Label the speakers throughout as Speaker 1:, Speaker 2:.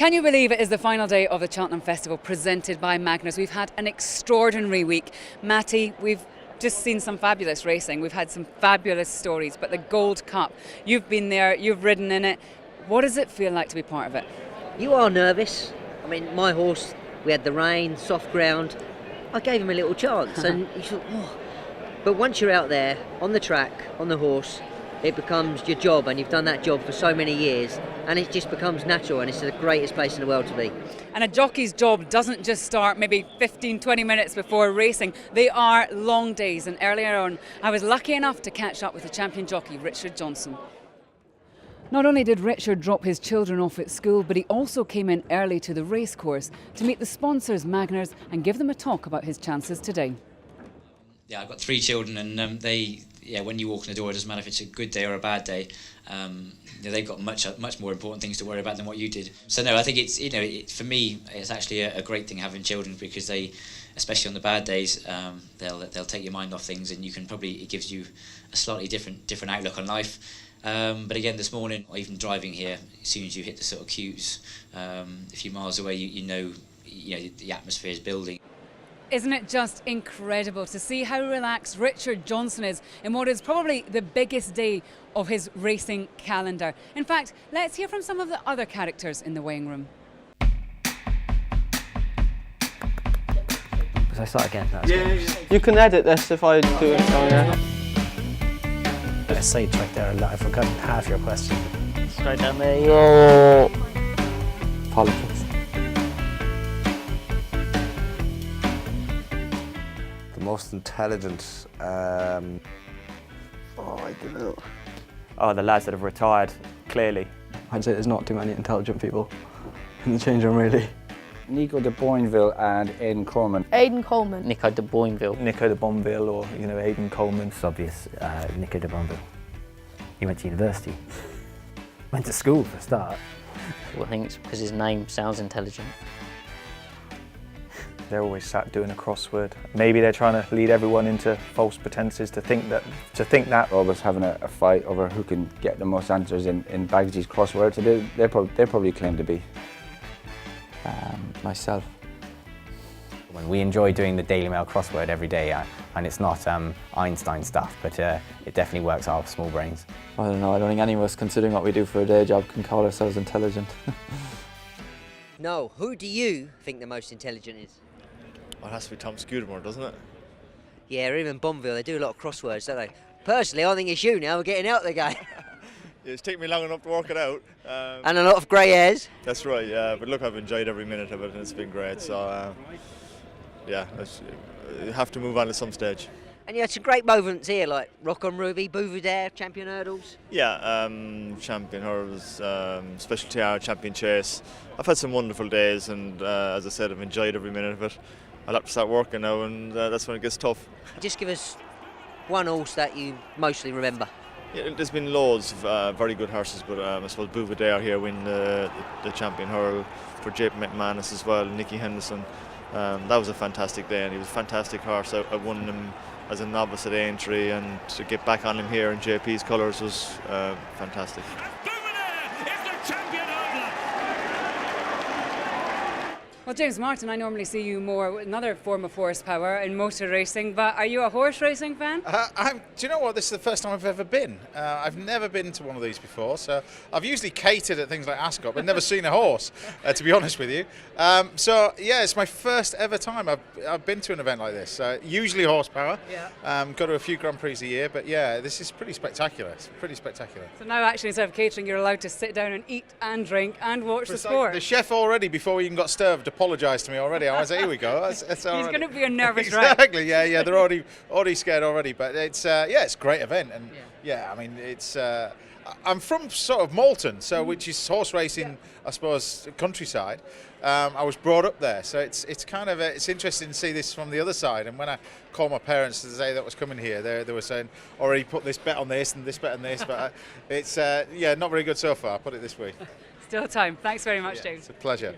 Speaker 1: Can you believe it is the final day of the Cheltenham Festival presented by Magners? We've had an extraordinary week. Matty, we've just seen some fabulous racing. We've had some fabulous stories, but the Gold Cup, you've been there, you've ridden in it. What does it feel like to be part of it?
Speaker 2: You are nervous. I mean, my horse, we had the rain, soft ground. I gave him a little chance and you thought, oh. But once you're out there, on the track, on the horse, it becomes your job, and you've done that job for so many years, and it just becomes natural, and it's the greatest place in the world to be.
Speaker 1: And a jockey's job doesn't just start maybe 15-20 minutes before racing. They are long days, and earlier on I was lucky enough to catch up with the champion jockey Richard Johnson. Not only did Richard drop his children off at school, but he also came in early to the racecourse to meet the sponsors Magners and give them a talk about his chances today.
Speaker 3: Yeah, I've got 3 children, and when you walk in the door, it doesn't matter if it's a good day or a bad day. They've got much more important things to worry about than what you did. So no, I think it's for me, it's actually a great thing having children, because they, especially on the bad days, they'll take your mind off things, and it gives you a slightly different outlook on life. But again, this morning, or even driving here, as soon as you hit the sort of queues, a few miles away, you know the atmosphere is building.
Speaker 1: Isn't it just incredible to see how relaxed Richard Johnson is in what is probably the biggest day of his racing calendar? In fact, let's hear from some of the other characters in the weighing room.
Speaker 2: Because I start again.
Speaker 4: You can edit this if I do it. Oh, yeah.
Speaker 5: A sidetrack there. I've forgotten half your question.
Speaker 4: Straight down there. Politics.
Speaker 6: The most intelligent, I don't know.
Speaker 4: Oh, the lads that have retired, clearly.
Speaker 7: I'd say there's not too many intelligent people in the change room, really.
Speaker 8: Nico de Boinville and Aidan Coleman.
Speaker 9: Aidan Coleman.
Speaker 10: Nico de Boinville.
Speaker 7: Nico de Boinville, or Aidan Coleman.
Speaker 11: It's obvious, Nico de Boinville. He went to university. Went to school for a start.
Speaker 10: Well, I think it's because his name sounds intelligent.
Speaker 7: They're always sat doing a crossword. Maybe they're trying to lead everyone into false pretenses to think that.
Speaker 8: Always having a fight over who can get the most answers in Bagsy's crossword. So they probably claim to be.
Speaker 4: Myself.
Speaker 11: When we enjoy doing the Daily Mail crossword every day, and it's not Einstein stuff, but it definitely works our small brains.
Speaker 4: I don't know, I don't think any of us, considering what we do for a day job, can call ourselves intelligent.
Speaker 2: No, who do you think the most intelligent is?
Speaker 12: Well, it has to be Tom Scudamore, doesn't it?
Speaker 2: Yeah, or even Bonville, they do a lot of crosswords, don't they? Personally, I think it's you now, we're getting out the game.
Speaker 12: It's taken me long enough to work it out.
Speaker 2: And a lot of grey hairs.
Speaker 12: That's right, yeah. But look, I've enjoyed every minute of it, and it's been great. So, you have to move on at some stage.
Speaker 2: And you had some great moments here, like Rock on Ruby, Bouvardere, Champion Hurdles.
Speaker 12: Yeah, Champion Hurdles, Special TR, Champion Chase. I've had some wonderful days, and as I said, I've enjoyed every minute of it. I'll have to start working now, and that's when it gets tough.
Speaker 2: Just give us one horse that you mostly remember.
Speaker 12: Yeah, there's been loads of very good horses, but I suppose Bouvardere here win the Champion Hurl for JP McManus as well, Nicky Henderson. That was a fantastic day, and he was a fantastic horse. I won him as a novice at Aintree, and to get back on him here in JP's colours was fantastic.
Speaker 1: Well, James Martin, I normally see you more with another form of horsepower in motor racing, but are you a horse racing fan?
Speaker 13: Do you know what? This is the first time I've ever been. I've never been to one of these before, so I've usually catered at things like Ascot, but never seen a horse, to be honest with you. So, yeah, it's my first ever time I've been to an event like this. Usually horsepower. Yeah. Go to a few Grand Prix a year, but yeah, this is pretty spectacular. It's pretty spectacular.
Speaker 1: So now actually, instead of catering, you're allowed to sit down and eat and drink and watch the sport.
Speaker 13: The chef already, before we even got served, apologised to me already. I was like, here we go. That's
Speaker 1: He's going to be a nervous wreck.
Speaker 13: Exactly. Yeah. They're already scared already. But it's it's a great event, and I mean it's. I'm from sort of Malton, which is horse racing, I suppose, countryside. I was brought up there, so it's kind of it's interesting to see this from the other side. And when I called my parents to say that was coming here, they were saying already put this bet on this and this bet on this, but it's not very good so far. Put it this way.
Speaker 1: Still time. Thanks very much, James.
Speaker 13: It's a pleasure.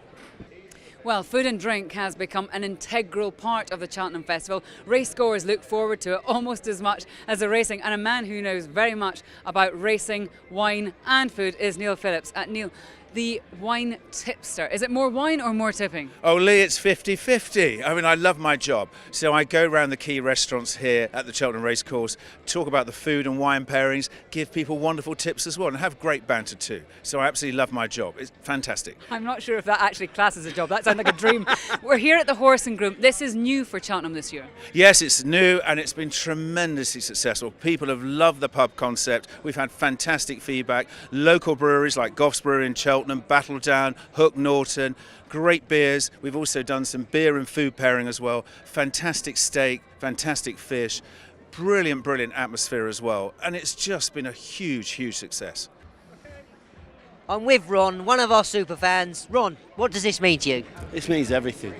Speaker 1: Well, food and drink has become an integral part of the Cheltenham Festival. Racegoers look forward to it almost as much as the racing, and a man who knows very much about racing, wine and food is Neil Phillips. Neil, the wine tipster. Is it more wine or more tipping?
Speaker 9: Oh, Lee, it's 50-50. I mean, I love my job. So I go around the key restaurants here at the Cheltenham Racecourse, talk about the food and wine pairings, give people wonderful tips as well, and have great banter too. So I absolutely love my job. It's fantastic.
Speaker 1: I'm not sure if that actually classes a job. That sounds like a dream. We're here at the Horse and Groom. This is new for Cheltenham this year.
Speaker 9: Yes, it's new and it's been tremendously successful. People have loved the pub concept. We've had fantastic feedback. Local breweries like Goff's Brewery in Cheltenham, Battledown, Hook Norton, great beers. We've also done some beer and food pairing as well. Fantastic steak, fantastic fish, brilliant atmosphere as well. And it's just been a huge success.
Speaker 2: I'm with Ron, one of our super fans. Ron, what does this mean to you?
Speaker 14: This means everything.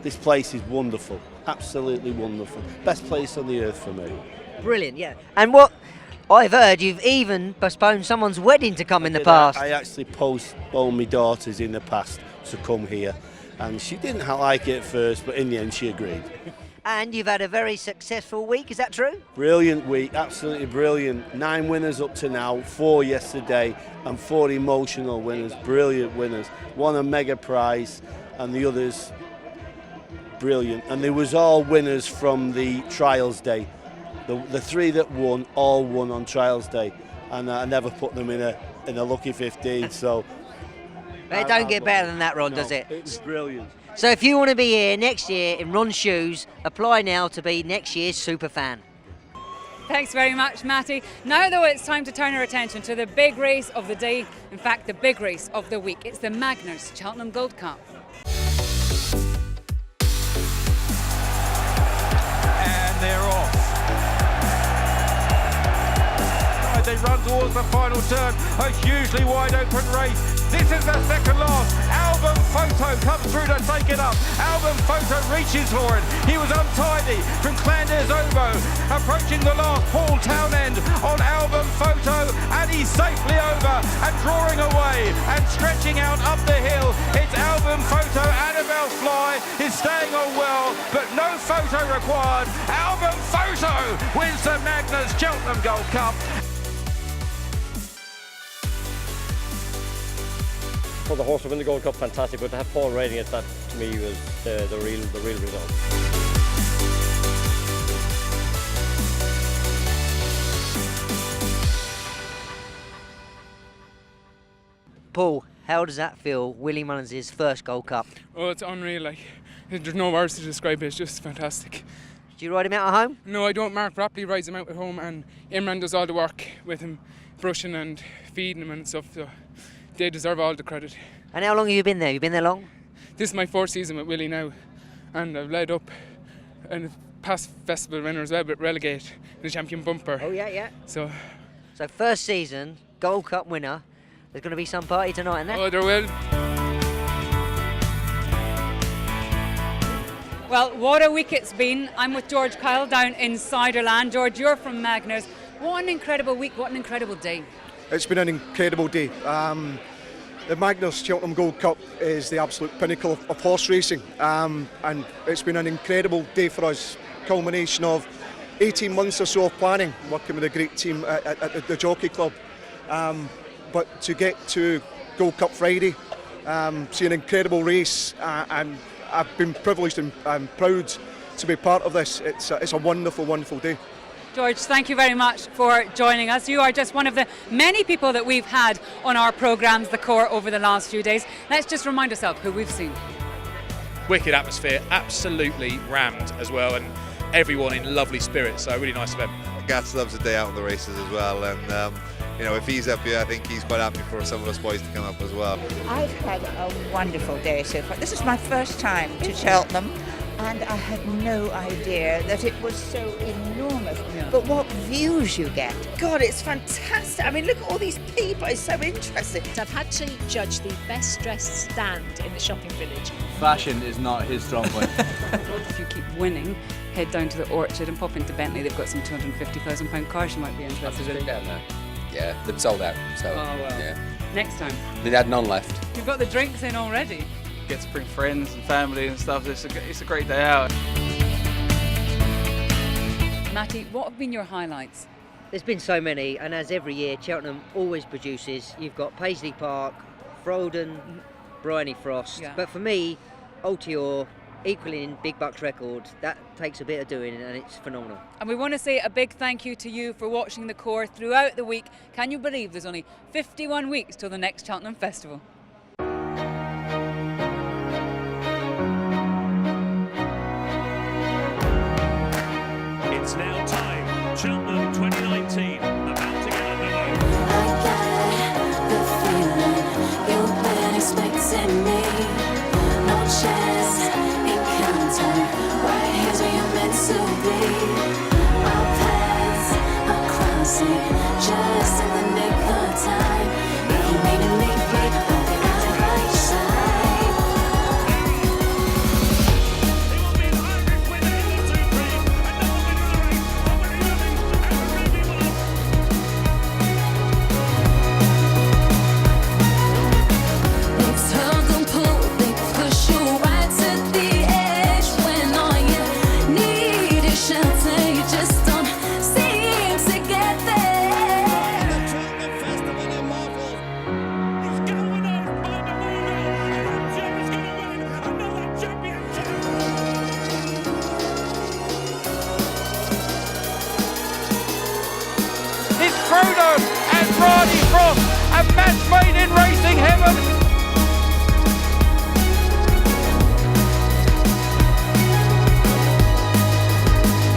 Speaker 14: This place is wonderful, absolutely wonderful. Best place on the earth for me.
Speaker 2: Brilliant, yeah. And what I've heard, you've even postponed someone's wedding to come in the past.
Speaker 14: I actually postponed my daughters in the past to come here, and she didn't like it at first, but in the end she agreed.
Speaker 2: And you've had a very successful week, is that true?
Speaker 14: Brilliant week, absolutely brilliant. 9 winners up to now, 4 yesterday, and 4 emotional winners, brilliant winners. One a mega prize, and the others brilliant. And they was all winners from the trials day. The 3 that won, all won on trials day, and I never put them in a lucky 15. So
Speaker 2: it don't get better than that, Ron, does it?
Speaker 14: It's brilliant.
Speaker 2: So if you want to be here next year in Ron's shoes, apply now to be next year's super fan.
Speaker 1: Thanks very much, Matty. Now, though, it's time to turn our attention to the big race of the day. In fact, the big race of the week. It's the Magners Cheltenham Gold Cup.
Speaker 15: And they're off. They run towards the final turn, a hugely wide open race. This is the second last. Album Photo comes through to take it up. Album Photo reaches for it. He was untidy from Clanders Ovo. Approaching the last, Paul Townend on Album Photo, and he's safely over and drawing away and stretching out up the hill. It's Album Photo. Annabelle Fly is staying on well, but no photo required. Album Photo wins the Magners Cheltenham Gold Cup.
Speaker 16: For the horse to win the Gold Cup, fantastic, but to have Paul riding it, that to me was the real result.
Speaker 2: Paul, how does that feel, Willie Mullins' first Gold Cup?
Speaker 17: Oh, it's unreal, like, there's no words to describe it, it's just fantastic.
Speaker 2: Do you ride him out at home?
Speaker 17: No, I don't. Mark Rapley rides him out at home, and Imran does all the work with him, brushing and feeding him and stuff, so they deserve all the credit.
Speaker 2: And how long have you been there? You've been there long?
Speaker 17: This is my 4th season with Willie now, and I've led up and past festival winner as well, but relegate the champion bumper.
Speaker 2: Oh yeah.
Speaker 17: So
Speaker 2: first season, Gold Cup winner. There's going to be some party tonight, isn't there?
Speaker 17: Oh, there will.
Speaker 1: Well, what a week it's been. I'm with George Kyle down in Ciderland. George, you're from Magners. What an incredible week, what an incredible day.
Speaker 18: It's been an incredible day. The Magners Cheltenham Gold Cup is the absolute pinnacle of horse racing, and it's been an incredible day for us. Culmination of 18 months or so of planning, working with a great team at the Jockey Club. But to get to Gold Cup Friday, see an incredible race, and I've been privileged and proud to be part of this. It's a wonderful day.
Speaker 1: George, thank you very much for joining us. You are just one of the many people that we've had on our programmes, The Core, over the last few days. Let's just remind ourselves who we've seen.
Speaker 19: Wicked atmosphere, absolutely rammed as well, and everyone in lovely spirits, so a really nice event.
Speaker 20: Gats loves a day out on the races as well, and you know, if he's up here, I think he's quite happy for some of us boys to come up as well.
Speaker 21: I've had a wonderful day so far. This is my first time to Cheltenham, and I had no idea that it was so enormous. Yeah. But what views you get. God, it's fantastic. I mean, look at all these people. It's so interesting.
Speaker 22: I've had to judge the best dressed stand in the shopping village.
Speaker 4: Fashion is not his strong point.
Speaker 1: If you keep winning, head down to the Orchard and pop into Bentley. They've got some £250,000 cars you might be interested in.
Speaker 23: Down there. Yeah, they've sold out. So,
Speaker 1: oh, well.
Speaker 23: Yeah.
Speaker 1: Next time.
Speaker 23: They had none left.
Speaker 1: You've got the drinks in already.
Speaker 4: Get to bring friends and family and stuff. It's a great day out.
Speaker 1: Matty, what have been your highlights?
Speaker 2: There's been so many, and as every year, Cheltenham always produces. You've got Paisley Park, Frodon, Bryony Frost.
Speaker 1: Yeah.
Speaker 2: But for me, Altior, equaling Big Buck's record, that takes a bit of doing, and it's phenomenal.
Speaker 1: And we want to say a big thank you to you for watching the course throughout the week. Can you believe there's only 51 weeks till the next Cheltenham Festival?
Speaker 3: It's now time. Cheltenham 2019, about to get underway.
Speaker 5: I got the feeling you've been expecting me. No chance encounter, right here's where you're meant to be. Our paths are crossing, just in the nick of time. You made me meet on the right side.
Speaker 15: Frodo and Bryony Frost, a match made in racing heaven.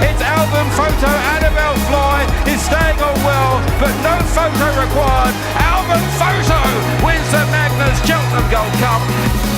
Speaker 15: It's album photo. Annabelle Fly is staying on well, but no photo required. Album photo wins the Magners Cheltenham Gold Cup.